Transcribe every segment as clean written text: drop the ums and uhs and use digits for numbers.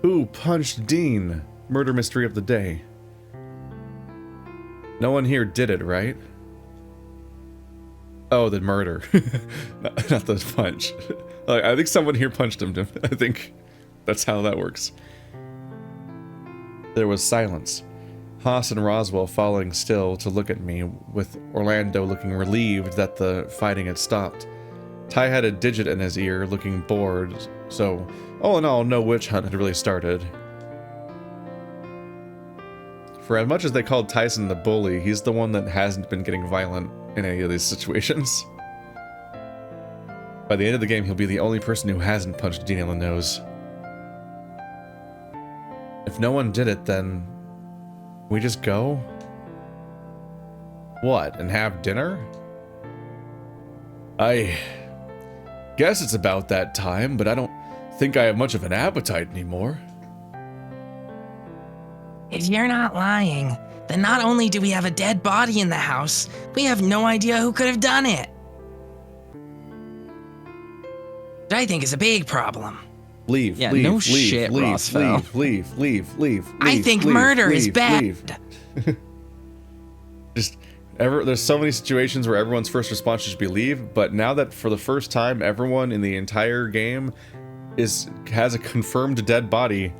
Who punched Dean? Murder mystery of the day. No one here did it, right? Oh, the murder. not the punch. I think someone here punched him. I think that's how that works. There was silence. Haas and Roswell falling still to look at me, with Orlando looking relieved that the fighting had stopped. Ty had a digit in his ear, looking bored, so all in all, no witch hunt had really started. For as much as they called Tyson the bully, he's the one that hasn't been getting violent in any of these situations. By the end of the game, he'll be the only person who hasn't punched Dean in the nose. If no one did it, then we just go? What, and have dinner? I guess it's about that time, but I don't think I have much of an appetite anymore. If you're not lying, then not only do we have a dead body in the house, we have no idea who could have done it. Which I think is a big problem. Leave, yeah, leave, no leave, shit, leave, Roswell. leave. I think murder is bad. There's so many situations where everyone's first response should be leave, but now that for the first time everyone in the entire game has a confirmed dead body,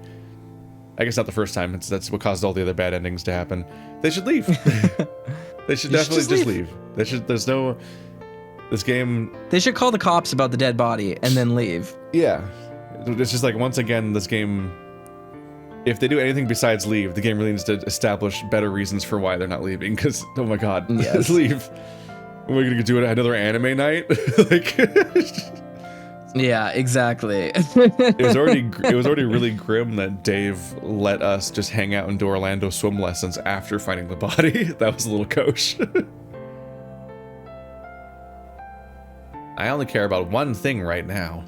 I guess not the first time, that's what caused all the other bad endings to happen, they should leave. They should definitely just leave. This game... They should call the cops about the dead body and then leave. Yeah. It's just like, once again, this game, if they do anything besides leave, the game really needs to establish better reasons for why they're not leaving, because, oh my god, yes. Leave. We're gonna do another anime night? Like... Yeah, exactly. It was already really grim that Dave let us just hang out and do Orlando swim lessons after finding the body. That was a little gauche. I only care about one thing right now.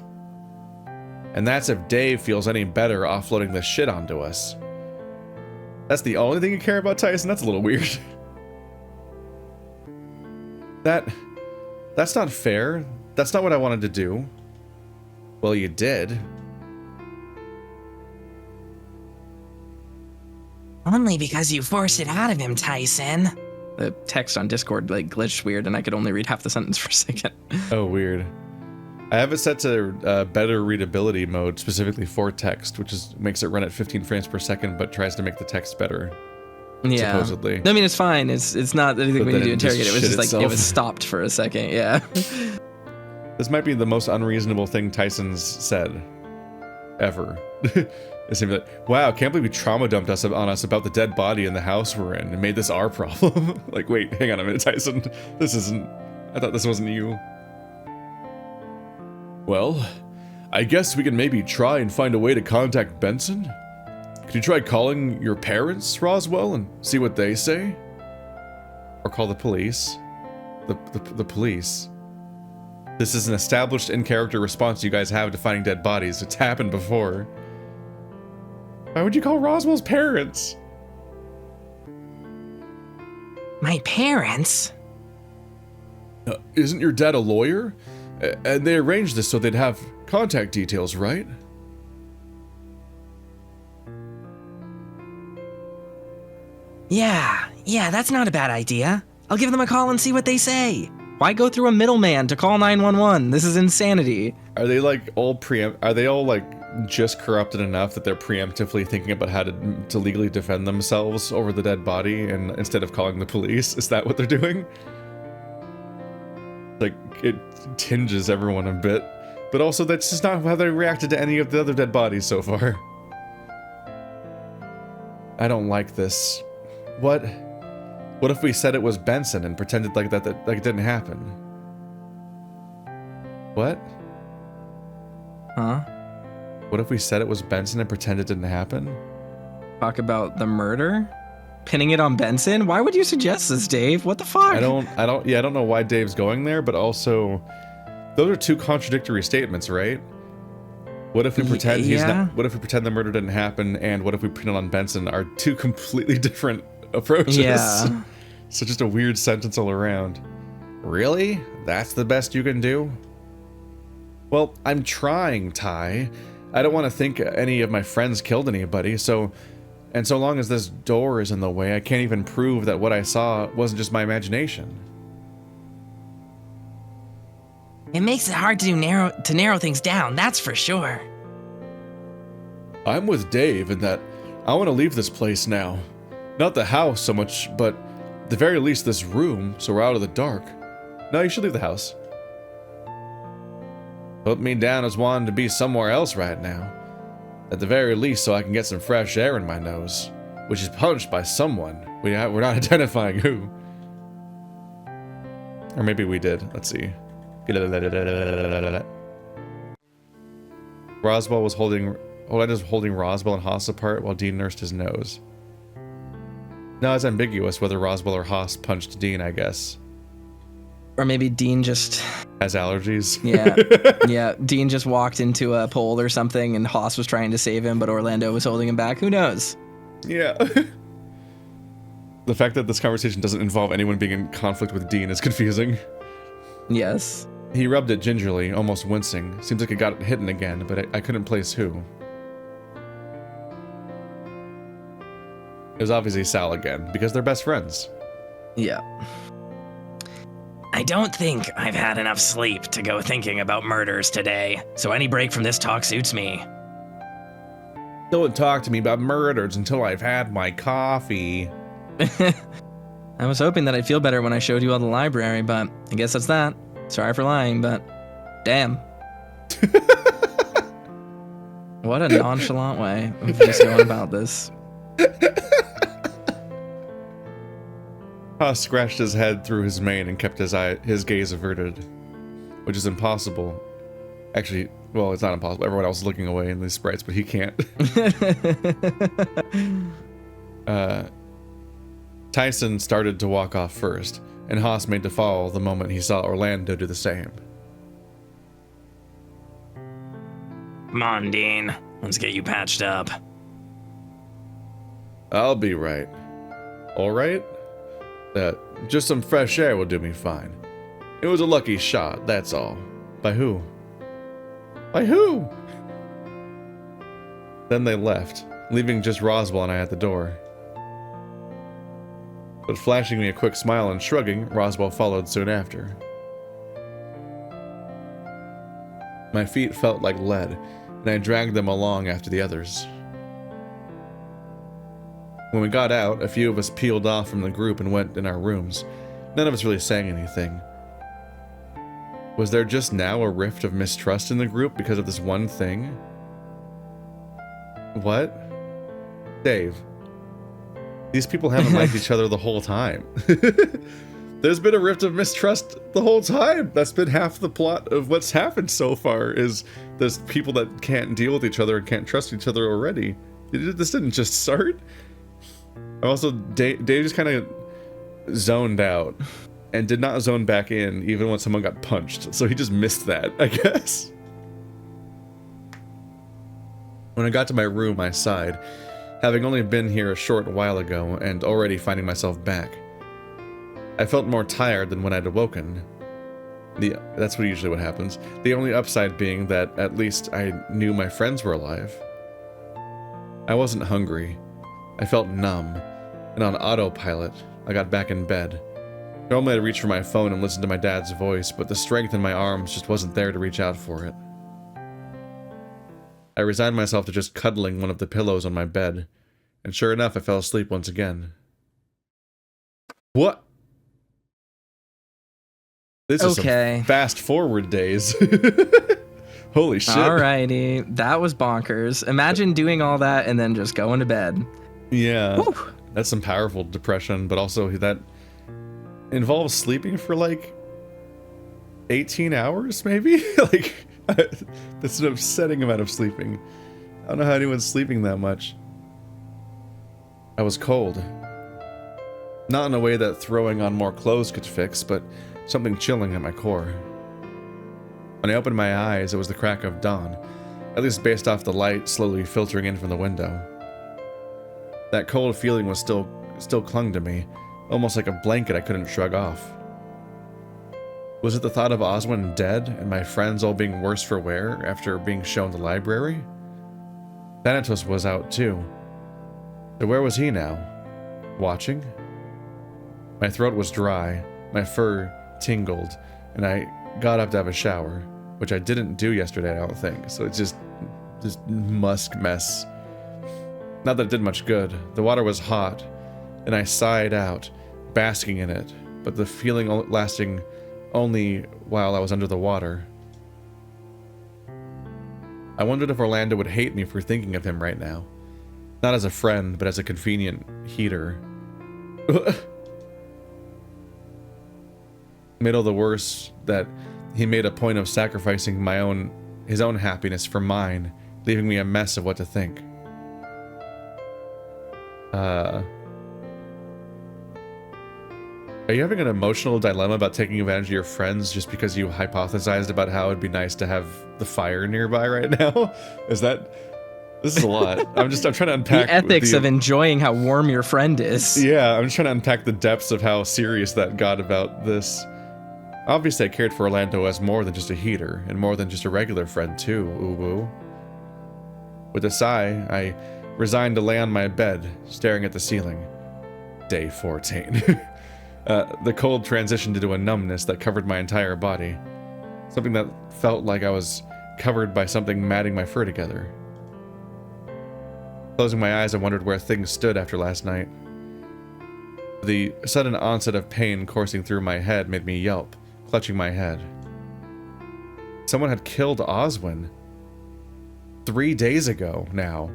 And that's if Dave feels any better offloading this shit onto us. That's the only thing you care about, Tyson? That's a little weird. That's not fair. That's not what I wanted to do. Well, you did. Only because you forced it out of him, Tyson. The text on Discord glitched weird and I could only read half the sentence for a second. Oh, weird. I have it set to better readability mode specifically for text, which makes it run at 15 frames per second, but tries to make the text better. Yeah. Supposedly. I mean, it's fine. It's not anything we need to interrogate. It was just itself. it was stopped for a second. Yeah. This might be the most unreasonable thing Tyson's said ever. It's gonna be like, wow, can't believe you trauma dumped on us about the dead body in the house we're in and made this our problem. Like, wait, hang on a minute, Tyson. I thought this wasn't you. Well, I guess we can maybe try and find a way to contact Benson. Could you try calling your parents, Roswell, and see what they say? Or call the police. The police. This is an established in-character response you guys have to finding dead bodies. It's happened before. Why would you call Roswell's parents? My parents? Isn't your dad a lawyer? And they arranged this so they'd have contact details, right? Yeah, that's not a bad idea. I'll give them a call and see what they say. Why go through a middleman to call 911? This is insanity. Are they all just corrupted enough that they're preemptively thinking about how to legally defend themselves over the dead body and instead of calling the police? Is that what they're doing? Like, it tinges everyone a bit, but also that's just not how they reacted to any of the other dead bodies so far. I don't like this. What if we said it was Benson and pretended like that it didn't happen? What? Huh? What if we said it was Benson and pretended it didn't happen? Talk about the murder? Pinning it on Benson? Why would you suggest this, Dave? What the fuck? I don't know why Dave's going there, but also those are two contradictory statements, right? What if we pretend what if we pretend the murder didn't happen, and what if we pin it on Benson are two completely different approaches. Yeah. So just a weird sentence all around. Really? That's the best you can do? Well, I'm trying, Ty. I don't want to think any of my friends killed anybody, so long as this door is in the way, I can't even prove that what I saw wasn't just my imagination. It makes it hard to narrow things down, that's for sure. I'm with Dave in that I want to leave this place now. Not the house so much, but at the very least this room, so we're out of the dark. No, you should leave the house. Put me down as wanting to be somewhere else right now. At the very least so I can get some fresh air in my nose. Which is punched by someone. We're not identifying who. Or maybe we did. Let's see. Roswell was holding Roswell and Haas apart while Dean nursed his nose. Now it's ambiguous whether Roswell or Haas punched Dean, I guess. Or maybe Dean just... has allergies. Yeah. Yeah. Dean just walked into a pole or something and Haas was trying to save him, but Orlando was holding him back. Who knows? Yeah. The fact that this conversation doesn't involve anyone being in conflict with Dean is confusing. Yes. He rubbed it gingerly, almost wincing. Seems like it got hidden again, but I couldn't place who. It was obviously Sal again, because they're best friends. Yeah. I don't think I've had enough sleep to go thinking about murders today, so any break from this talk suits me. Don't talk to me about murders until I've had my coffee. I was hoping that I'd feel better when I showed you all the library, but I guess that's that. Sorry for lying, but damn. What a nonchalant way of just going about this. Haas scratched his head through his mane and kept his gaze averted, which is impossible. Actually, well, it's not impossible. Everyone else is looking away in these sprites, but he can't. Tyson started to walk off first, and Haas made to follow the moment he saw Orlando do the same. Come on, Dean. Let's get you patched up. I'll be right. All right? Just some fresh air will do me fine. It was a lucky shot, that's all. By who? By who? Then they left, leaving just Roswell and I at the door. But flashing me a quick smile and shrugging, Roswell followed soon after. My feet felt like lead, and I dragged them along after the others. When we got out, a few of us peeled off from the group and went in our rooms, none of us really saying anything. Was there just now a rift of mistrust in the group because of this one thing? What? Dave. These people haven't liked each other the whole time. There's been a rift of mistrust the whole time. That's been half the plot of what's happened so far, is there's people that can't deal with each other and can't trust each other already. This didn't just start. Also, Dave just kind of zoned out and did not zone back in even when someone got punched. So he just missed that, I guess. When I got to my room, I sighed, having only been here a short while ago and already finding myself back. I felt more tired than when I'd awoken. That's usually what happens. The only upside being that at least I knew my friends were alive. I wasn't hungry. I felt numb, and on autopilot, I got back in bed. Normally I'd reach for my phone and listen to my dad's voice, but the strength in my arms just wasn't there to reach out for it. I resigned myself to just cuddling one of the pillows on my bed, and sure enough, I fell asleep once again. What? This is some fast forward days. Holy shit. Alrighty, that was bonkers. Imagine doing all that and then just going to bed. Yeah, Whew. That's some powerful depression, but also that involves sleeping for like 18 hours, maybe? Like, that's an upsetting amount of sleeping. I don't know how anyone's sleeping that much. I was cold. Not in a way that throwing on more clothes could fix, but something chilling at my core. When I opened my eyes, it was the crack of dawn, at least based off the light slowly filtering in from the window. That cold feeling was still clung to me, almost like a blanket I couldn't shrug off. Was it the thought of Oswin dead and my friends all being worse for wear after being shown the library? Thanatos was out too. So where was he now? Watching? My throat was dry, my fur tingled, and I got up to have a shower, which I didn't do yesterday, I don't think. So it's just musk mess. Not that it did much good. The water was hot, and I sighed out, basking in it, but the feeling lasting only while I was under the water. I wondered if Orlando would hate me for thinking of him right now. Not as a friend, but as a convenient heater. Made all the worse that he made a point of sacrificing his own happiness for mine, leaving me a mess of what to think. Are you having an emotional dilemma about taking advantage of your friends just because you hypothesized about how it'd be nice to have the fire nearby right now? This is a lot. I'm trying to unpack the ethics of enjoying how warm your friend is. Yeah, I'm just trying to unpack the depths of how serious that got about this. Obviously, I cared for Orlando as more than just a heater, and more than just a regular friend too, Uwu. With a sigh, I resigned to lay on my bed, staring at the ceiling. Day 14. The cold transitioned into a numbness that covered my entire body. Something that felt like I was covered by something matting my fur together. Closing my eyes, I wondered where things stood after last night. The sudden onset of pain coursing through my head made me yelp, clutching my head. Someone had killed Oswin 3 days ago now.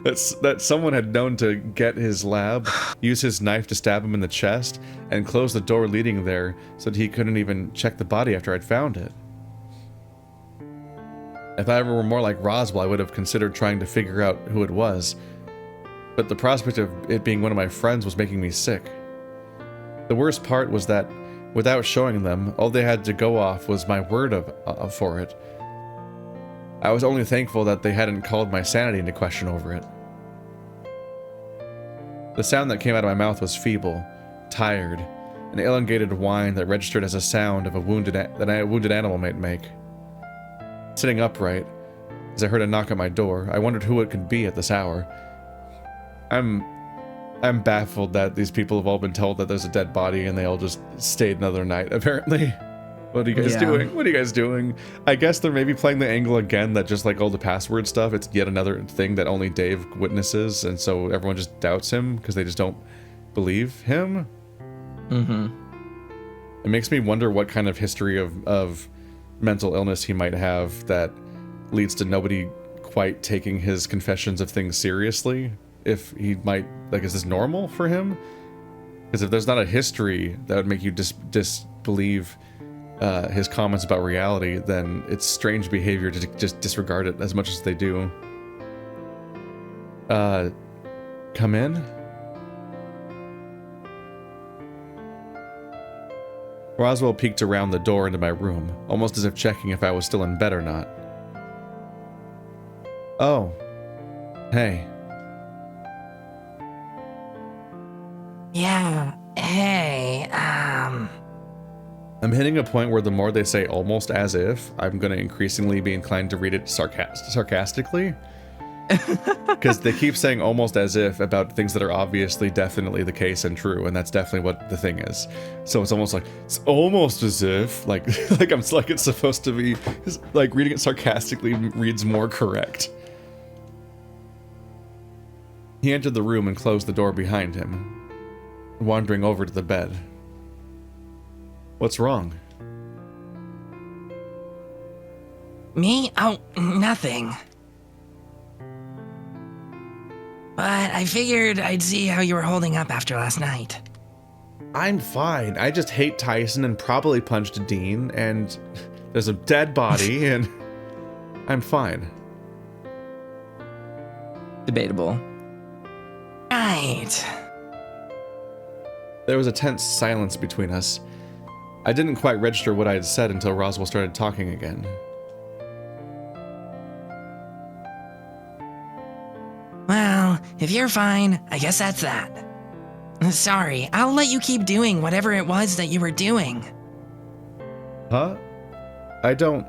that someone had known to get his lab, use his knife to stab him in the chest, and close the door leading there so that he couldn't even check the body after I'd found it. If I ever were more like Roswell, I would have considered trying to figure out who it was. But the prospect of it being one of my friends was making me sick. The worst part was that, without showing them, all they had to go off was my word for it. I was only thankful that they hadn't called my sanity into question over it. The sound that came out of my mouth was feeble, tired, an elongated whine that registered as a sound of a wounded animal might make. Sitting upright, as I heard a knock at my door, I wondered who it could be at this hour. I'm baffled that these people have all been told that there's a dead body and they all just stayed another night, apparently. What are you guys doing? What are you guys doing? I guess they're maybe playing the angle again that just like all the password stuff, it's yet another thing that only Dave witnesses, and so everyone just doubts him because they just don't believe him. Mm-hmm. It makes me wonder what kind of history of mental illness he might have that leads to nobody quite taking his confessions of things seriously. If he might, like, is this normal for him? Because if there's not a history that would make you disbelieve his comments about reality, then it's strange behavior to just disregard it as much as they do. Come in? Roswell peeked around the door into my room, almost as if checking if I was still in bed or not. Oh. Hey. Yeah, hey, I'm hitting a point where the more they say almost as if, I'm going to increasingly be inclined to read it sarcastically. Because they keep saying almost as if about things that are obviously definitely the case and true, and that's definitely what the thing is. So it's almost as if, like it's supposed to be, like reading it sarcastically reads more correct. He entered the room and closed the door behind him, wandering over to the bed. What's wrong? Me? Oh, nothing. But I figured I'd see how you were holding up after last night. I'm fine. I just hate Tyson and probably punched Dean, and there's a dead body, and I'm fine. Debatable. Right. There was a tense silence between us. I didn't quite register what I had said until Roswell started talking again. Well, if you're fine, I guess that's that. Sorry, I'll let you keep doing whatever it was that you were doing. Huh? I don't...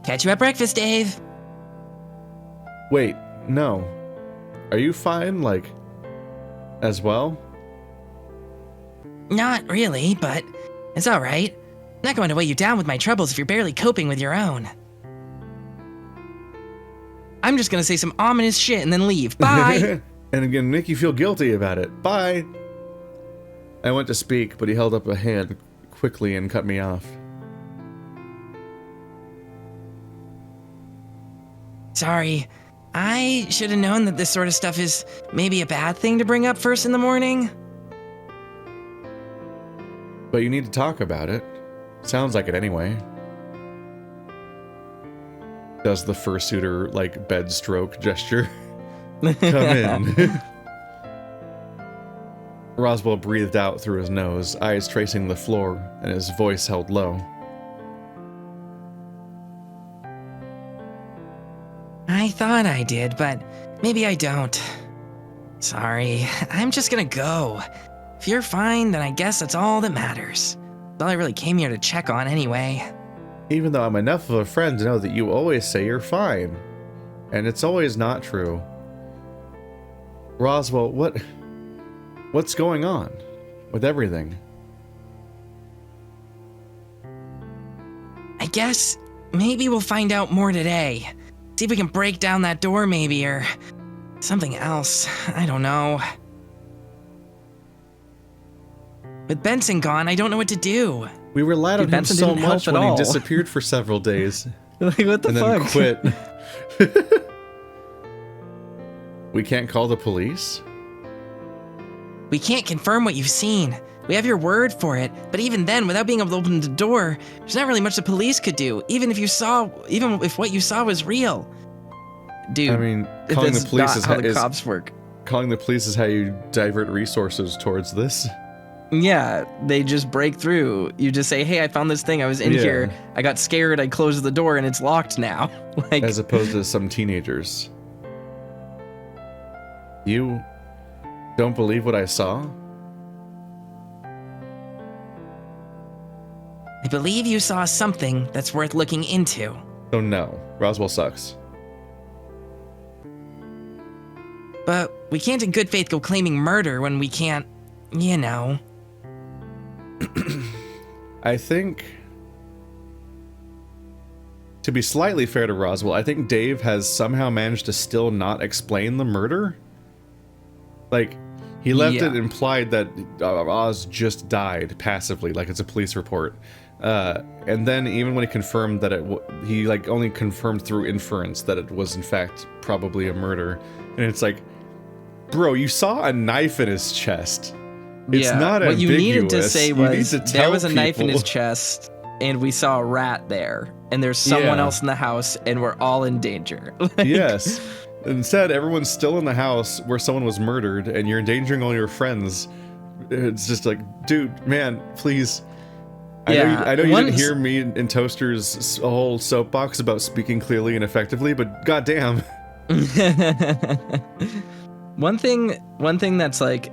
Catch you at breakfast, Dave. Wait, no. Are you fine, like, as well? Not really, but it's all right. I'm not going to weigh you down with my troubles if you're barely coping with your own. I'm just gonna say some ominous shit and then leave. Bye! And again, make you feel guilty about it. Bye! I went to speak, but he held up a hand quickly and cut me off. Sorry. I should have known that this sort of stuff is maybe a bad thing to bring up first in the morning. But you need to talk about it. Sounds like it anyway. Does the fursuiter, like, bed stroke gesture. Come in. Roswell breathed out through his nose, eyes tracing the floor, and his voice held low. I thought I did, but maybe I don't. Sorry, I'm just gonna go. If you're fine, then I guess that's all that matters. That's all I really came here to check on anyway. Even though I'm enough of a friend to know that you always say you're fine. And it's always not true. Roswell, what's going on with everything? I guess maybe we'll find out more today. See if we can break down that door maybe, or something else. I don't know. With Benson gone, I don't know what to do. We relied on him Benson so didn't help much at when he all. disappeared for several days. Like, what the And fuck? then quit. We can't call the police? We can't confirm what you've seen. We have your word for it, but even then, without being able to open the door, there's not really much the police could do, even if what you saw was real. Dude, I mean, calling the that's police not is how the cops work. Calling the police is how you divert resources towards this. Yeah, they just break through. You just say, hey, I found this thing. I was in Yeah. here. I got scared. I closed the door and it's locked now. Like, As opposed to some teenagers. You don't believe what I saw? I believe you saw something that's worth looking into. Oh no, Roswell sucks. But we can't in good faith go claiming murder when we can't, you know. I think, to be slightly fair to Roswell, I think Dave has somehow managed to still not explain the murder. Like, he left Yeah. it implied that Oz just died passively, like it's a police report. And then even when he confirmed that he like only confirmed through inference that it was in fact probably a murder. And it's like, bro, you saw a knife in his chest. It's not what you needed to ambiguous. say You need was to there tell was a knife in his people. chest and we saw a rat there and there's someone Yeah. else in the house and we're all in danger. Like, Yes. Instead, everyone's still in the house where someone was murdered and you're endangering all your friends. It's just like, dude, man, please. Yeah, I know you didn't once- hear me in Toaster's whole soapbox about speaking clearly and effectively, but goddamn. One thing that's like,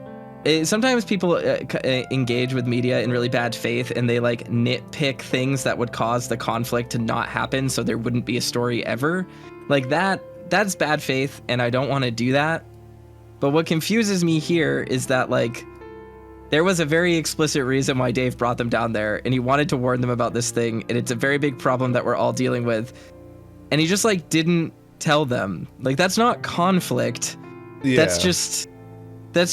sometimes people engage with media in really bad faith and they like nitpick things that would cause the conflict to not happen so there wouldn't be a story ever. Like that's bad faith and I don't want to do that. But what confuses me here is that like there was a very explicit reason why Dave brought them down there and he wanted to warn them about this thing and it's a very big problem that we're all dealing with. And he just like didn't tell them. Like that's not conflict. Yeah. That's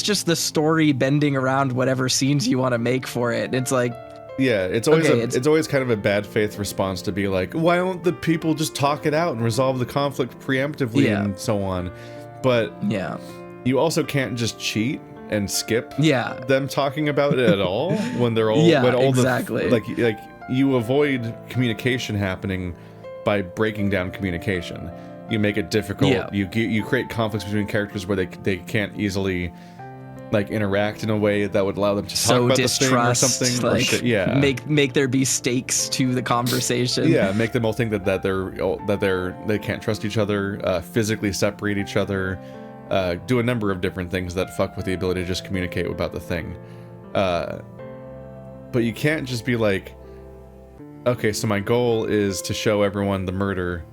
just the story bending around whatever scenes you want to make for it. It's like, Yeah, it's always Okay, it's always kind of a bad faith response to be like, why don't the people just talk it out and resolve the conflict preemptively Yeah. and so on. But yeah, you also can't just cheat and skip yeah, them talking about it at all when they're all Yeah, when all exactly. the like you avoid communication happening by breaking down communication. You make it difficult. Yeah. You create conflicts between characters where they can't easily like interact in a way that would allow them to talk so about the thing or distrust, something. Or like shit. Yeah. make there be stakes to the conversation. Yeah, make them all think that they can't trust each other, physically separate each other, do a number of different things that fuck with the ability to just communicate about the thing. But you can't just be like, Okay, so my goal is to show everyone the murder.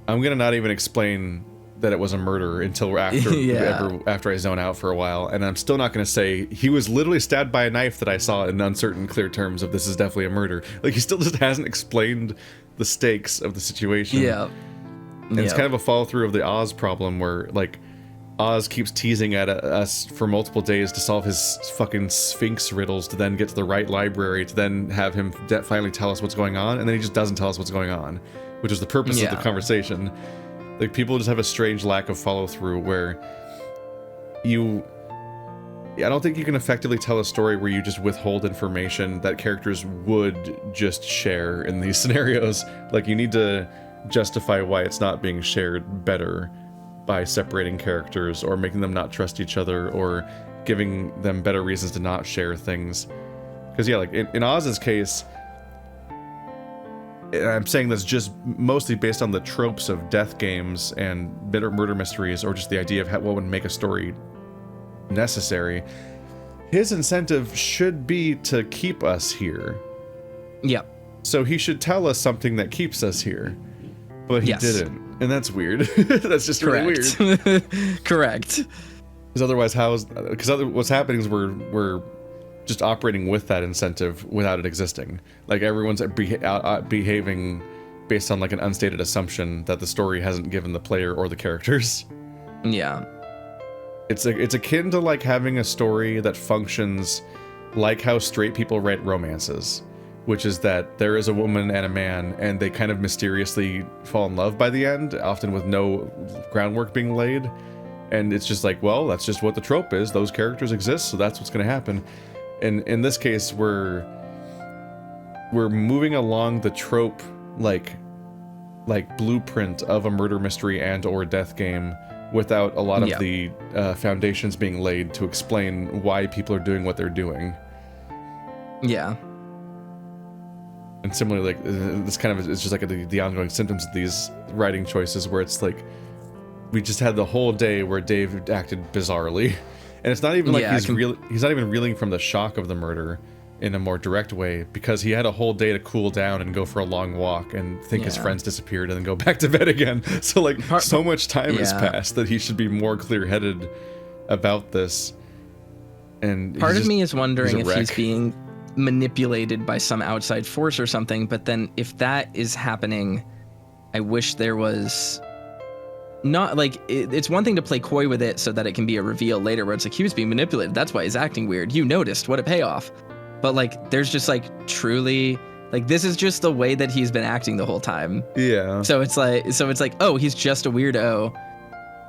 I'm gonna not even explain that it was a murder until after after I zone out for a while, and I'm still not gonna say he was literally stabbed by a knife that I saw in uncertain, clear terms of this is definitely a murder. Like, he still just hasn't explained the stakes of the situation. Yeah. And it's kind of a follow through of the Oz problem, where like Oz keeps teasing at us for multiple days to solve his fucking Sphinx riddles, to then get to the right library, to then have him finally tell us what's going on, and then he just doesn't tell us what's going on, which is the purpose of the conversation. Like, people just have a strange lack of follow through where I don't think you can effectively tell a story where you just withhold information that characters would just share in these scenarios. Like, you need to justify why it's not being shared better by separating characters or making them not trust each other or giving them better reasons to not share things. Because yeah, like in Oz's case, and I'm saying this just mostly based on the tropes of death games and murder mysteries, or just the idea of what would make a story necessary, his incentive should be to keep us here. Yep. So he should tell us something that keeps us here, but he didn't. And that's weird. That's just really weird. Correct. Because otherwise, what's happening is we're just operating with that incentive without it existing. Like, everyone's behaving based on like an unstated assumption that the story hasn't given the player or the characters. Yeah. It's akin to like having a story that functions like how straight people write romances, which is that there is a woman and a man, and they kind of mysteriously fall in love by the end, often with no groundwork being laid. And it's just like, well, that's just what the trope is. Those characters exist, so that's what's going to happen. And in this case, we're moving along the trope, like blueprint of a murder mystery and or death game, without a lot of the foundations being laid to explain why people are doing what they're doing. Yeah. And similarly, like, this kind of is just like the ongoing symptoms of these writing choices, where it's like, we just had the whole day where Dave acted bizarrely, and it's not even like he's not even reeling from the shock of the murder in a more direct way, because he had a whole day to cool down and go for a long walk and think his friends disappeared and then go back to bed again. So like, so much time has passed that he should be more clear-headed about this. And part of me is wondering if he's being manipulated by some outside force or something, but then if that is happening, I wish there was not like it's one thing to play coy with it so that it can be a reveal later where it's like, he was being manipulated, that's why he's acting weird, you noticed, what a payoff. But like, there's just like, truly, like, this is just the way that he's been acting the whole time. Yeah. So it's like, oh, he's just a weirdo.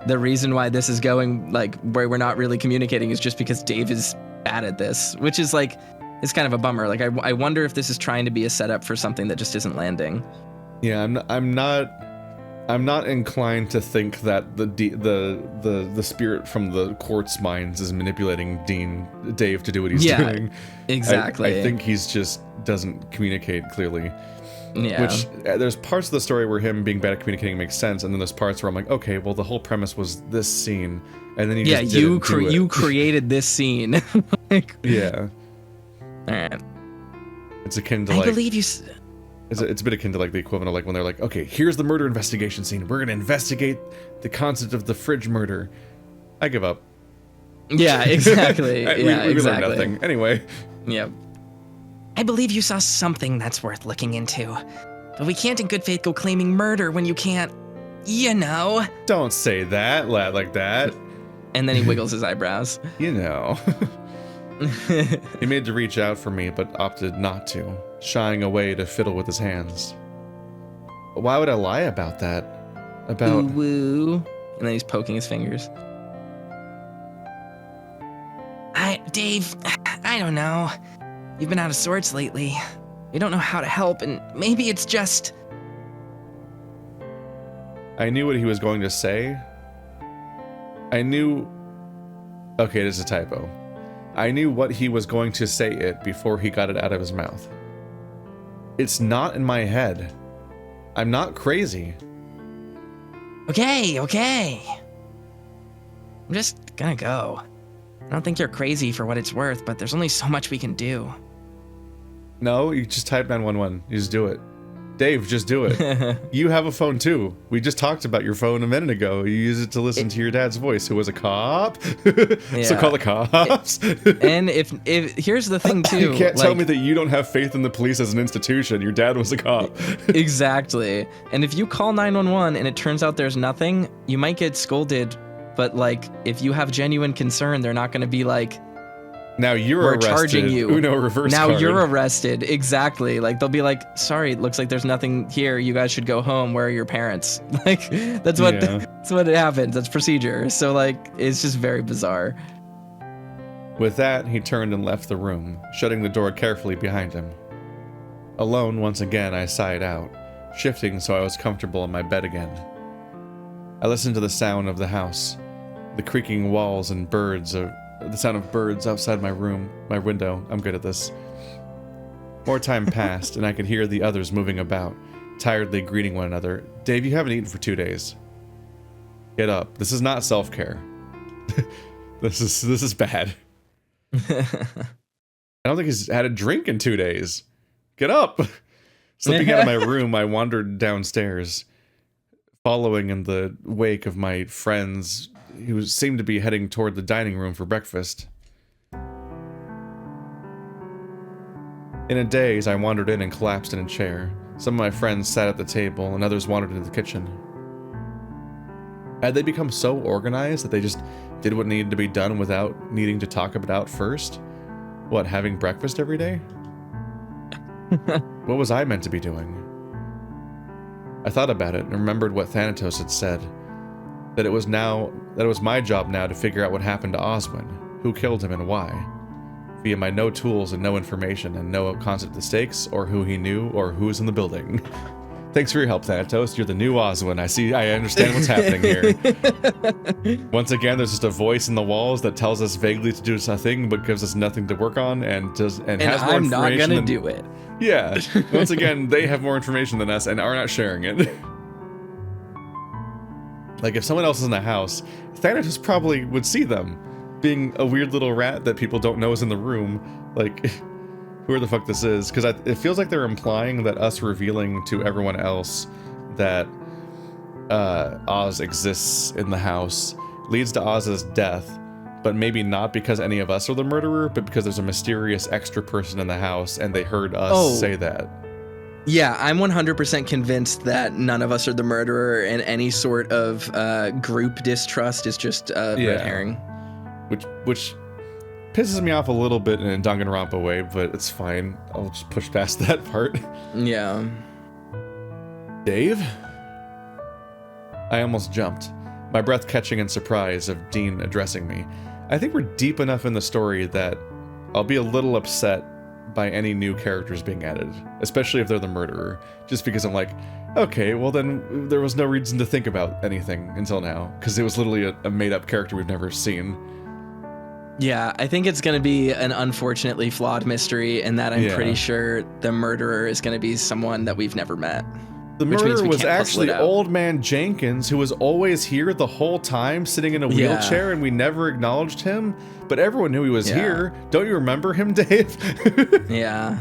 The reason why this is going like where we're not really communicating is just because Dave is bad at this, which is like, it's kind of a bummer. Like, I wonder if this is trying to be a setup for something that just isn't landing. Yeah, I'm not inclined to think that the spirit from the quartz mines is manipulating Dave to do what he's doing. Exactly. I think he's just doesn't communicate clearly. Yeah. Which there's parts of the story where him being bad at communicating makes sense, and then there's parts where I'm like, okay, well, the whole premise was this scene, and then you created this scene. Like, yeah. All right. It's akin to I believe you. It's a bit akin to like the equivalent of like when they're like, okay, here's the murder investigation scene. We're gonna investigate the concept of the fridge murder. I give up. Yeah, exactly. we exactly. learned nothing. Anyway. Yep. I believe you saw something that's worth looking into. But we can't in good faith go claiming murder when you can't, you know. Don't say that, lad, like that. And then he wiggles his eyebrows. You know. He made to reach out for me, but opted not to, shying away to fiddle with his hands. Why would I lie about that? About... Ooh, woo. And then he's poking his fingers. Dave, I don't know. You've been out of sorts lately. You don't know how to help, and maybe it's just... I knew what he was going to say. I knew... Okay, it is a typo. I knew what he was going to say it before he got it out of his mouth. It's not in my head. I'm not crazy. Okay. I'm just gonna go. I don't think you're crazy for what it's worth, but there's only so much we can do. No, you just type 911. You just do it. Dave, just do it. You have a phone too. We just talked about your phone a minute ago. You use it to listen to your dad's voice, who was a cop. So call the cops. And if here's the thing too, you can't tell me that you don't have faith in the police as an institution. Your dad was a cop. Exactly. And if you call 911 and it turns out there's nothing, you might get scolded. But like, if you have genuine concern, they're not going to be like, now you're we're arrested. charging you. Uno reverse now card. you're arrested. Exactly. Like they'll be like, sorry, it looks like there's nothing here. You guys should go home. Where are your parents? Like that's what it happens. That's procedure. So like it's just very bizarre. With that, he turned and left the room, shutting the door carefully behind him. Alone once again, I sighed out, shifting so I was comfortable in my bed again. I listened to the sound of the house, the creaking walls and the sound of birds outside my window. I'm good at this. More time passed, and I could hear the others moving about, tiredly greeting one another. Dave, you haven't eaten for 2 days. Get up. This is not self-care. This is bad. I don't think he's had a drink in 2 days. Get up. Slipping out of my room, I wandered downstairs, following in the wake of my friends who seemed to be heading toward the dining room for breakfast. In a daze, I wandered in and collapsed in a chair. Some of my friends sat at the table, and others wandered into the kitchen. Had they become so organized that they just did what needed to be done without needing to talk about it out first? What, having breakfast every day? What was I meant to be doing? I thought about it and remembered what Thanatos had said. That it was my job now to figure out what happened to Oswin, who killed him and why, via my no tools and no information and no concept of the stakes, or who he knew, or who was in the building. Thanks for your help, Thanatos. You're the new Oswin. I understand what's happening here. Once again, there's just a voice in the walls that tells us vaguely to do something, but gives us nothing to work on, and has more information. I'm not gonna do it. Yeah. Once again, they have more information than us and are not sharing it. Like, if someone else is in the house, Thanatos probably would see them, being a weird little rat that people don't know is in the room. Like, who the fuck this is? Because it feels like they're implying that us revealing to everyone else that Oz exists in the house leads to Oz's death, but maybe not because any of us are the murderer, but because there's a mysterious extra person in the house and they heard us say that. Yeah, I'm 100% convinced that none of us are the murderer, and any sort of group distrust is just red herring. Which pisses me off a little bit in a Danganronpa way, but it's fine. I'll just push past that part. Yeah. Dave? I almost jumped, my breath catching in surprise of Dean addressing me. I think we're deep enough in the story that I'll be a little upset by any new characters being added, especially if they're the murderer, just because I'm like, okay, well then there was no reason to think about anything until now, because it was literally a made-up character we've never seen. Yeah, I think it's going to be an unfortunately flawed mystery, and that I'm pretty sure the murderer is going to be someone that we've never met. The murderer was actually Old Man Jenkins, who was always here the whole time, sitting in a wheelchair, and we never acknowledged him, but everyone knew he was here. Don't you remember him, Dave? Yeah.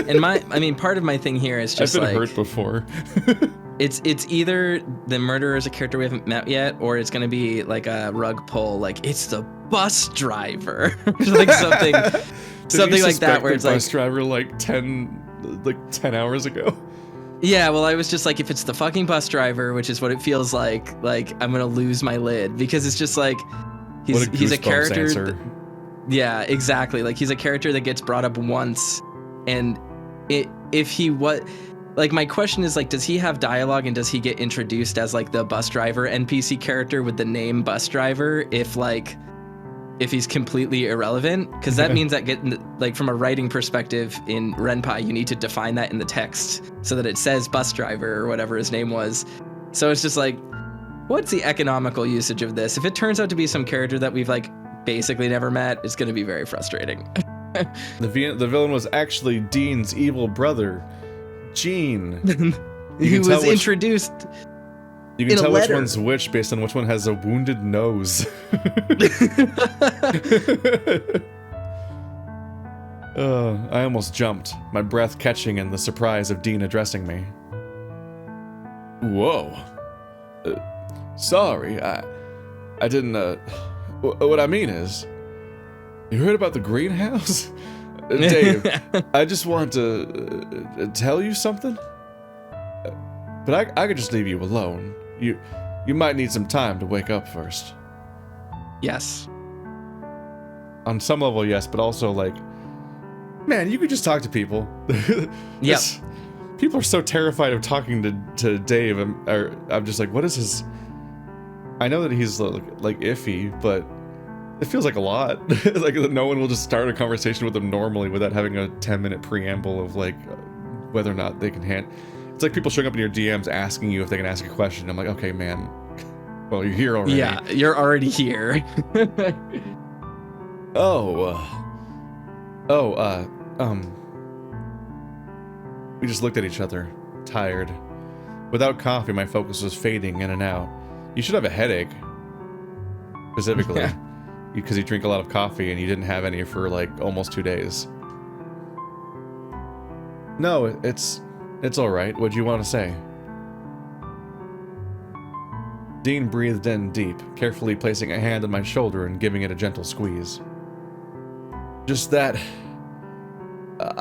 And part of my thing here is just I've been hurt before. It's either the murderer is a character we haven't met yet, or it's going to be like a rug pull, like it's the bus driver, like something like that, where it's like bus driver like 10 hours ago. Yeah, well, I was just like, if it's the fucking bus driver, which is what it feels like I'm gonna lose my lid, because it's just like he's a character. Yeah, exactly. Like he's a character that gets brought up once, and my question is, like, does he have dialogue, and does he get introduced as like the bus driver NPC character with the name bus driver if he's completely irrelevant? Because that means that from a writing perspective in Renpai, you need to define that in the text so that it says bus driver or whatever his name was. So it's just like, what's the economical usage of this? If it turns out to be some character that we've like basically never met, it's going to be very frustrating. The villain was actually Dean's evil brother, Gene. He was introduced. You can tell which one's which based on which one has a wounded nose. I almost jumped, my breath catching in the surprise of Dean addressing me. Whoa. Sorry, I didn't, what I mean is, you heard about the greenhouse? Dave, I just want to tell you something. But I could just leave you alone. You might need some time to wake up first. Yes. On some level, yes, but also like, man, you could just talk to people. Yep. People are so terrified of talking to Dave. I'm just like, what is his... I know that he's like iffy, but it feels like a lot. Like no one will just start a conversation with him normally without having a 10-minute preamble of like whether or not they can It's like people showing up in your DMs asking you if they can ask a question. I'm like, okay, man. Well, you're here already. Yeah, you're already here. We just looked at each other, tired. Without coffee, my focus was fading in and out. You should have a headache. Specifically. Yeah. Because you drink a lot of coffee and you didn't have any for like almost 2 days. No, it's alright. What'd you want to say? Dean breathed in deep, carefully placing a hand on my shoulder and giving it a gentle squeeze. Just that...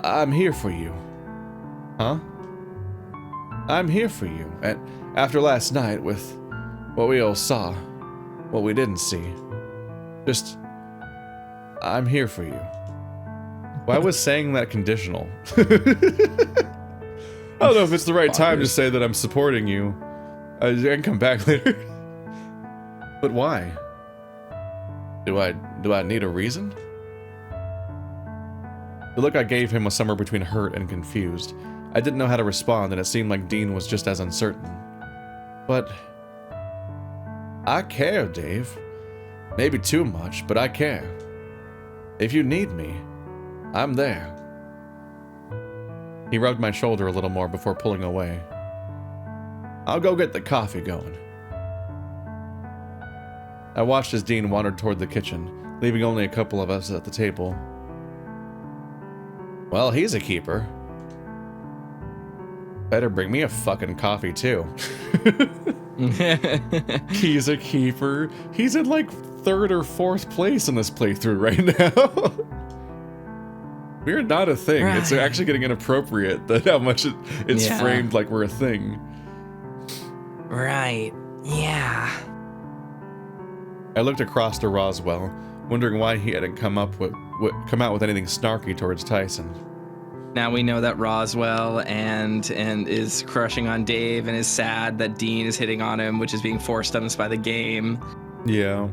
I'm here for you. Huh? I'm here for you. And after last night, with what we all saw, what we didn't see, just... I'm here for you. Why was saying that conditional? I don't know if it's the right time to say that I'm supporting you. I can come back later. But why? Do I need a reason? The look I gave him was somewhere between hurt and confused. I didn't know how to respond, and it seemed like Dean was just as uncertain. But... I care, Dave. Maybe too much, but I care. If you need me, I'm there. He rubbed my shoulder a little more before pulling away. I'll go get the coffee going. I watched as Dean wandered toward the kitchen, leaving only a couple of us at the table. Well, he's a keeper. Better bring me a fucking coffee, too. He's a keeper. He's in like 3rd or 4th place in this playthrough right now. We're not a thing. Right. It's actually getting inappropriate that how much it's framed like we're a thing. Right. Yeah. I looked across to Roswell, wondering why he hadn't come out with anything snarky towards Tyson. Now we know that Roswell and is crushing on Dave and is sad that Dean is hitting on him, which is being forced on us by the game. Yeah.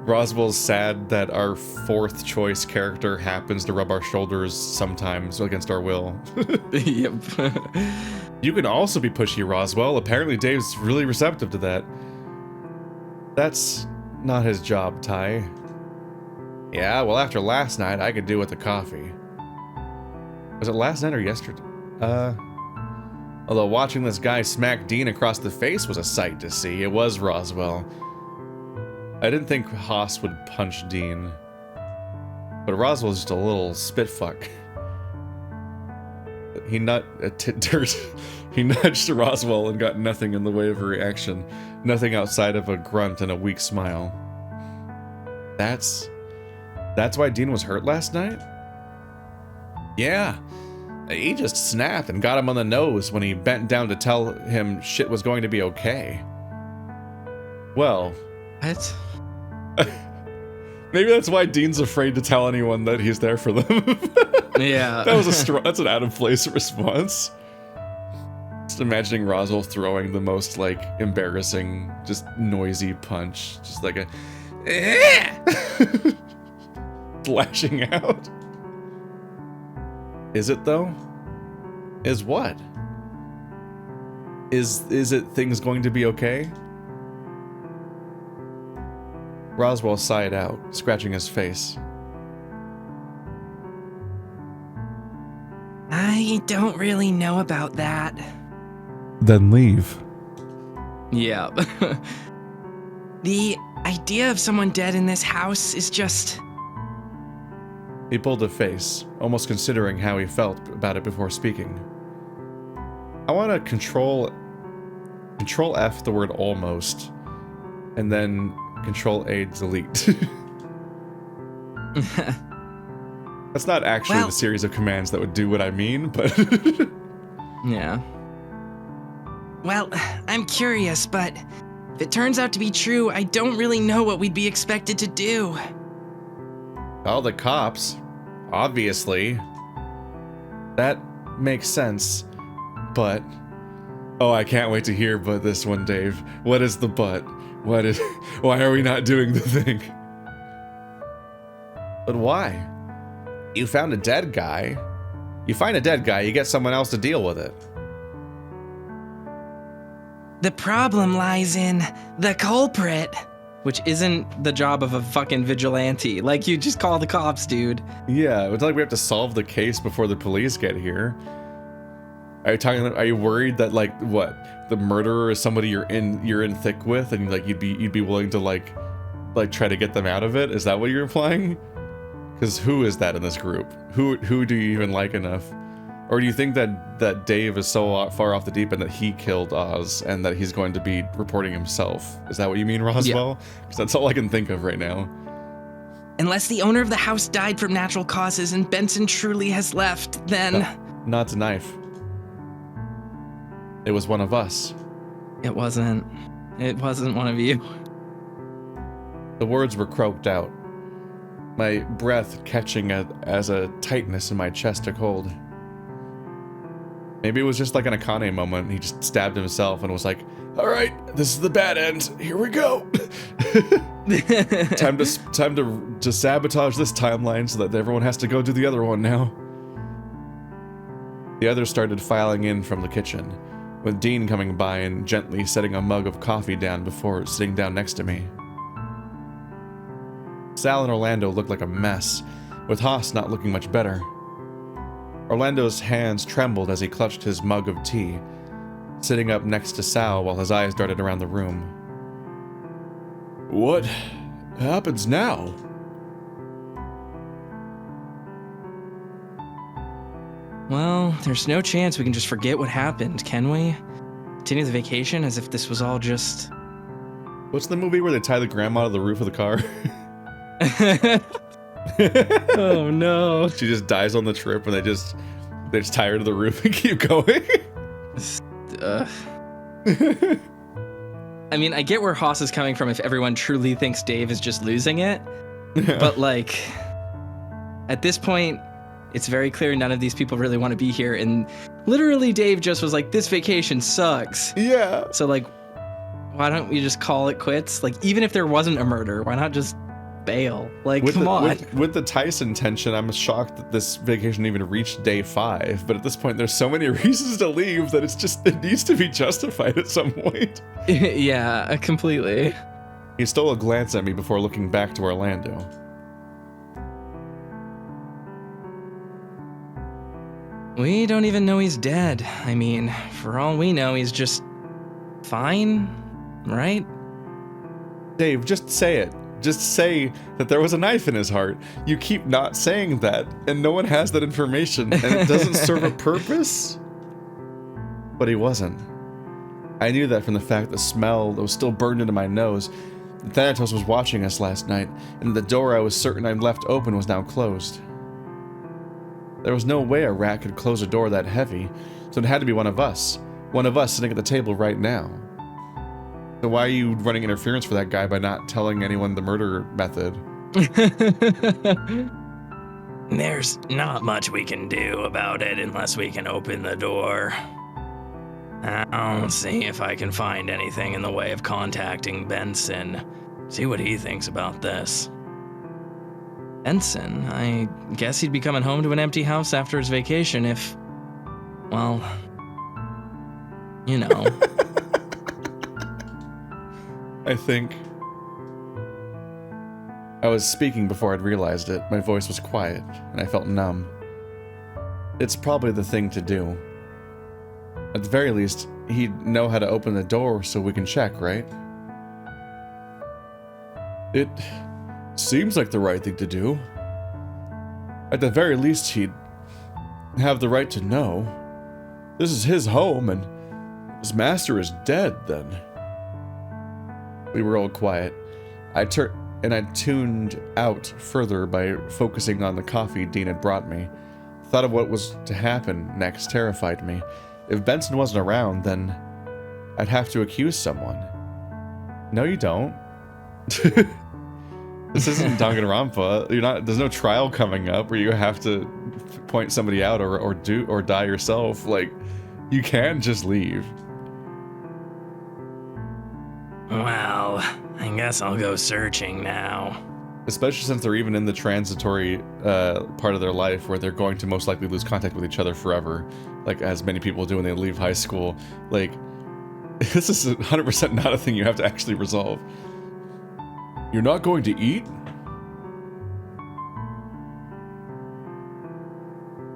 Roswell's sad that our 4th choice character happens to rub our shoulders sometimes against our will. Yep. You can also be pushy, Roswell. Apparently Dave's really receptive to that. That's not his job, Ty. Yeah, well, after last night, I could do with the coffee. Was it last night or yesterday? Although watching this guy smack Dean across the face was a sight to see, it was Roswell. I didn't think Haas would punch Dean. But Roswell's just a little spitfuck. He nudged Roswell and got nothing in the way of a reaction. Nothing outside of a grunt and a weak smile. That's why Dean was hurt last night? Yeah. He just snapped and got him on the nose when he bent down to tell him shit was going to be okay. Well... What? Maybe that's why Dean's afraid to tell anyone that he's there for them. Yeah. That's an out-of-place response. Just imagining Roswell throwing the most, like, embarrassing, just noisy punch. Just like a... lashing out. Is it, though? Is what? Is it things going to be okay? Roswell sighed out, scratching his face. I don't really know about that. Then leave. Yeah. The idea of someone dead in this house is just... He pulled a face, almost considering how he felt about it before speaking. I want to control F the word almost, and then Control A delete. That's not actually the series of commands that would do what I mean, but... Yeah. Well, I'm curious, but if it turns out to be true, I don't really know what we'd be expected to do. All the cops, obviously. That makes sense, but... Oh, I can't wait to hear but this one, Dave. What is the but? Why are we not doing the thing? But why? You found a dead guy. You find a dead guy, you get someone else to deal with it. The problem lies in the culprit. Which isn't the job of a fucking vigilante. Like, you just call the cops, dude. Yeah, it's not like we have to solve the case before the police get here. Are you worried that, like, what, the murderer is somebody you're in thick with, and like you'd be willing to like try to get them out of it? Is that what you're implying? Because who is that in this group? Who do you even like enough? Or do you think that Dave is so far off the deep end that he killed Oz and that he's going to be reporting himself? Is that what you mean, Roswell? Because that's all I can think of right now. Unless the owner of the house died from natural causes and Benson truly has left, then... Not a knife. It was one of us. It wasn't one of you. The words were croaked out, my breath catching as a tightness in my chest took hold. Maybe it was just like an Akane moment. He just stabbed himself and was like, all right, this is the bad end. Here we go. Time to sabotage this timeline so that everyone has to go do the other one now. The others started filing in from the kitchen, with Dean coming by and gently setting a mug of coffee down before sitting down next to me. Sal and Orlando looked like a mess, with Haas not looking much better. Orlando's hands trembled as he clutched his mug of tea, sitting up next to Sal while his eyes darted around the room. What happens now? Well, there's no chance we can just forget what happened, can we? Continue the vacation as if this was all just... What's the movie where they tie the grandma to the roof of the car? Oh no. She just dies on the trip and they just tie her to the roof and keep going. I mean, I get where Haas is coming from if everyone truly thinks Dave is just losing it. Yeah. But like, at this point, it's very clear none of these people really want to be here. And literally Dave just was like, this vacation sucks. Yeah. So like, why don't we just call it quits? Like, even if there wasn't a murder, why not just bail? Like, come on. With the Tyson tension, I'm shocked that this vacation even reached day 5. But at this point, there's so many reasons to leave that it needs to be justified at some point. Yeah, completely. He stole a glance at me before looking back to Orlando. We don't even know he's dead. I mean, for all we know, he's just fine, right? Dave, just say it. Just say that there was a knife in his heart. You keep not saying that, and no one has that information, and it doesn't serve a purpose? But he wasn't. I knew that from the fact the smell that was still burned into my nose. Thanatos was watching us last night, and the door I was certain I'd left open was now closed. There was no way a rat could close a door that heavy, so it had to be one of us. One of us sitting at the table right now. So why are you running interference for that guy by not telling anyone the murder method? There's not much we can do about it unless we can open the door. I'll see if I can find anything in the way of contacting Benson. See what he thinks about this. Benson? I guess he'd be coming home to an empty house after his vacation if... well... you know. I think... I was speaking before I'd realized it. My voice was quiet, and I felt numb. It's probably the thing to do. At the very least, he'd know how to open the door so we can check, right? It seems like the right thing to do. At the very least, he'd have the right to know. This is his home, and his master is dead, then. We were all quiet. I tuned out further by focusing on the coffee Dean had brought me. The thought of what was to happen next terrified me. If Benson wasn't around, then I'd have to accuse someone. No, you don't. This isn't Danganronpa. There's no trial coming up where you have to point somebody out or die yourself. Like, you can just leave. Well, I guess I'll go searching now. Especially since they're even in the transitory part of their life where they're going to most likely lose contact with each other forever. Like, as many people do when they leave high school. Like, this is 100% not a thing you have to actually resolve. You're not going to eat?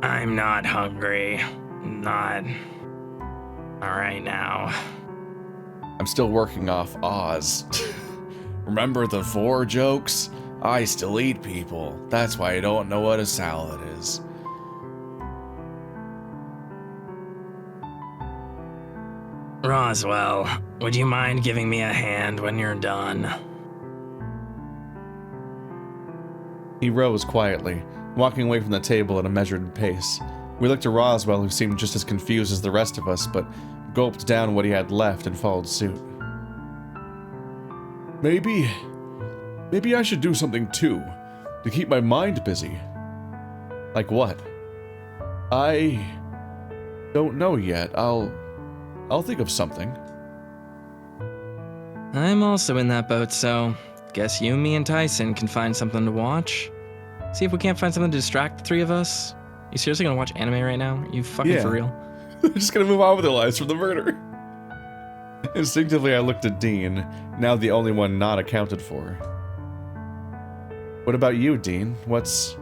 I'm not hungry. Not right now. I'm still working off Oz. Remember the 4 jokes? I still eat people. That's why I don't know what a salad is. Roswell, would you mind giving me a hand when you're done? He rose quietly, walking away from the table at a measured pace. We looked to Roswell, who seemed just as confused as the rest of us, but gulped down what he had left and followed suit. Maybe I should do something too, to keep my mind busy. Like what? I don't know yet. I'll think of something. I'm also in that boat, so guess you, me, and Tyson can find something to watch. See if we can't find something to distract the 3 of us. You seriously gonna watch anime right now? Are you fucking for real? They're just gonna move on with their lives from the murder. Instinctively, I looked at Dean, now the only one not accounted for. What about you, Dean? What's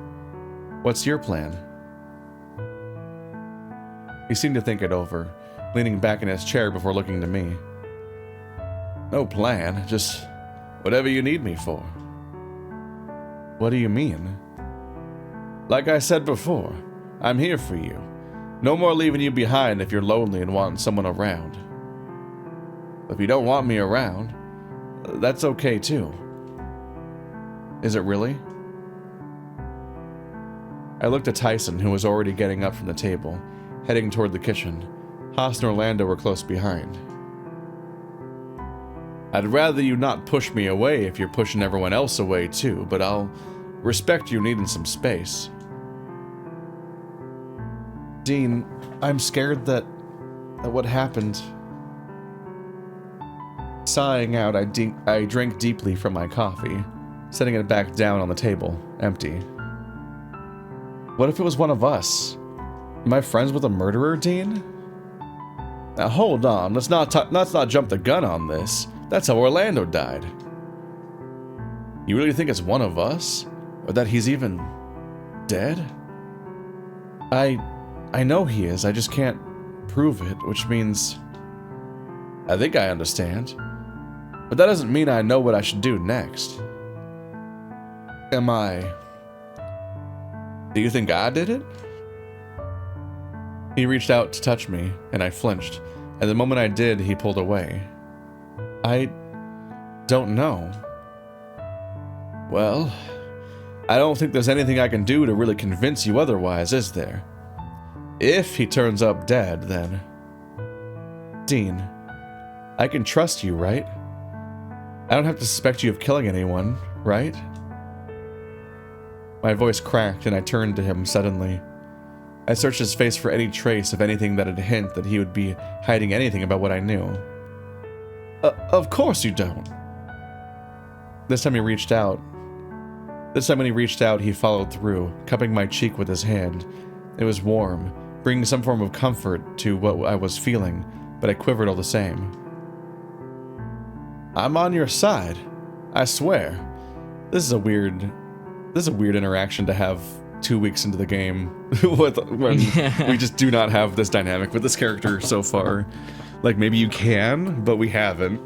your plan? He seemed to think it over, leaning back in his chair before looking to me. No plan, just whatever you need me for. What do you mean? Like I said before, I'm here for you. No more leaving you behind if you're lonely and wanting someone around. If you don't want me around, that's okay too. Is it really? I looked at Tyson, who was already getting up from the table, heading toward the kitchen. Haas and Orlando were close behind. I'd rather you not push me away if you're pushing everyone else away too, but I'll respect you needing some space. Dean, I'm scared that what happened... Sighing out, I drank deeply from my coffee, setting it back down on the table, empty. What if it was one of us? Am I friends with a murderer, Dean? Now hold on, let's not jump the gun on this. That's how Orlando died. You really think it's one of us? Or that he's even dead? I know he is, I just can't prove it, which means... I think I understand. But that doesn't mean I know what I should do next. Am I... Do you think I did it? He reached out to touch me, and I flinched, and the moment I did, he pulled away. I don't know. Well, I don't think there's anything I can do to really convince you otherwise, is there? If he turns up dead, then... Dean, I can trust you, right? I don't have to suspect you of killing anyone, right? My voice cracked and I turned to him suddenly. I searched his face for any trace of anything that'd hint that he would be hiding anything about what I knew. Of course you don't. This time when he reached out, he followed through, cupping my cheek with his hand. It was warm, bringing some form of comfort to what I was feeling, but I quivered all the same. I'm on your side. I swear. This is a weird interaction to have 2 weeks into the game when we just do not have this dynamic with this character so far. Like, maybe you can, but we haven't.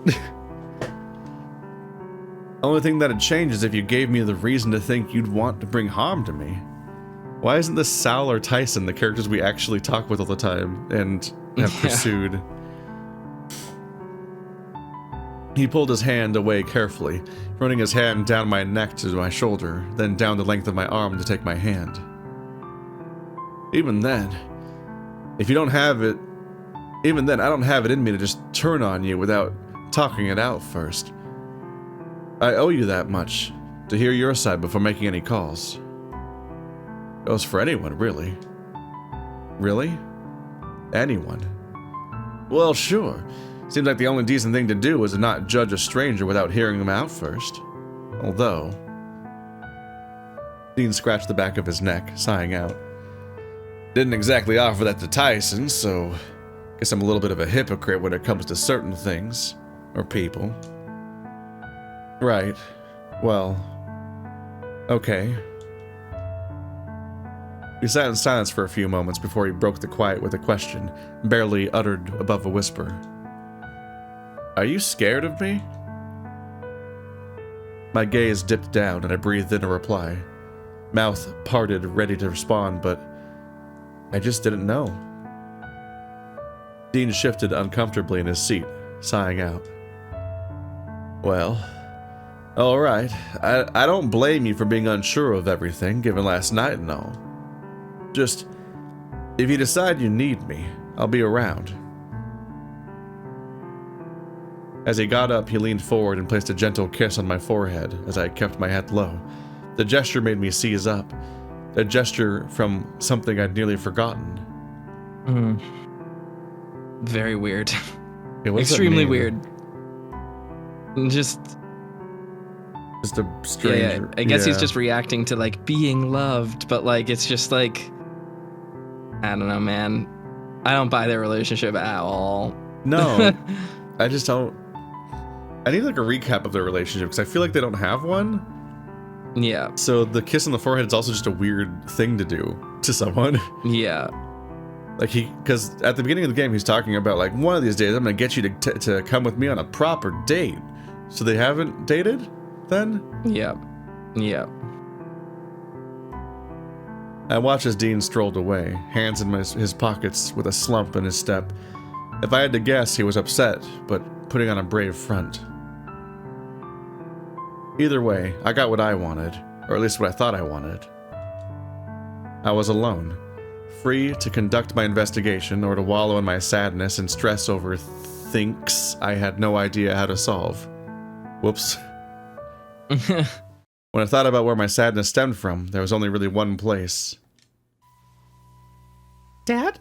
Only thing that'd change is if you gave me the reason to think you'd want to bring harm to me. Why isn't this Sal or Tyson the characters we actually talk with all the time and have pursued? He pulled his hand away carefully, running his hand down my neck to my shoulder, then down the length of my arm to take my hand. Even then, I don't have it in me to just turn on you without talking it out first. I owe you that much, to hear your side before making any calls. Goes for anyone, really. Really? Anyone. Well, sure. Seems like the only decent thing to do is to not judge a stranger without hearing him out first. Although... Dean scratched the back of his neck, sighing out. Didn't exactly offer that to Tyson, so... Guess I'm a little bit of a hypocrite when it comes to certain things. Or people. Right. Well... Okay. We sat in silence for a few moments before he broke the quiet with a question, barely uttered above a whisper. Are you scared of me? My gaze dipped down and I breathed in a reply. Mouth parted, ready to respond, but I just didn't know. Dean shifted uncomfortably in his seat, sighing out. Well, alright. I don't blame you for being unsure of everything, given last night and all. Just, if you decide you need me, I'll be around. As he got up, he leaned forward and placed a gentle kiss on my forehead as I kept my head low. The gesture made me seize up. A gesture from something I'd nearly forgotten. Very weird. Extremely weird. Just a stranger. Yeah, I guess he's just reacting to like being loved, but like it's just like I don't know, man. I don't buy their relationship at all. No, I just don't. I need like a recap of their relationship because I feel like they don't have one. Yeah. So the kiss on the forehead is also just a weird thing to do to someone. Yeah. Like because at the beginning of the game he's talking about like one of these days I'm gonna get you to come with me on a proper date. So they haven't dated then? Yeah. Yeah. I watched as Dean strolled away, hands in his pockets with a slump in his step. If I had to guess, he was upset, but putting on a brave front. Either way, I got what I wanted, or at least what I thought I wanted. I was alone, free to conduct my investigation or to wallow in my sadness and stress over thinks I had no idea how to solve. Whoops. When I thought about where my sadness stemmed from, there was only really one place. Dad?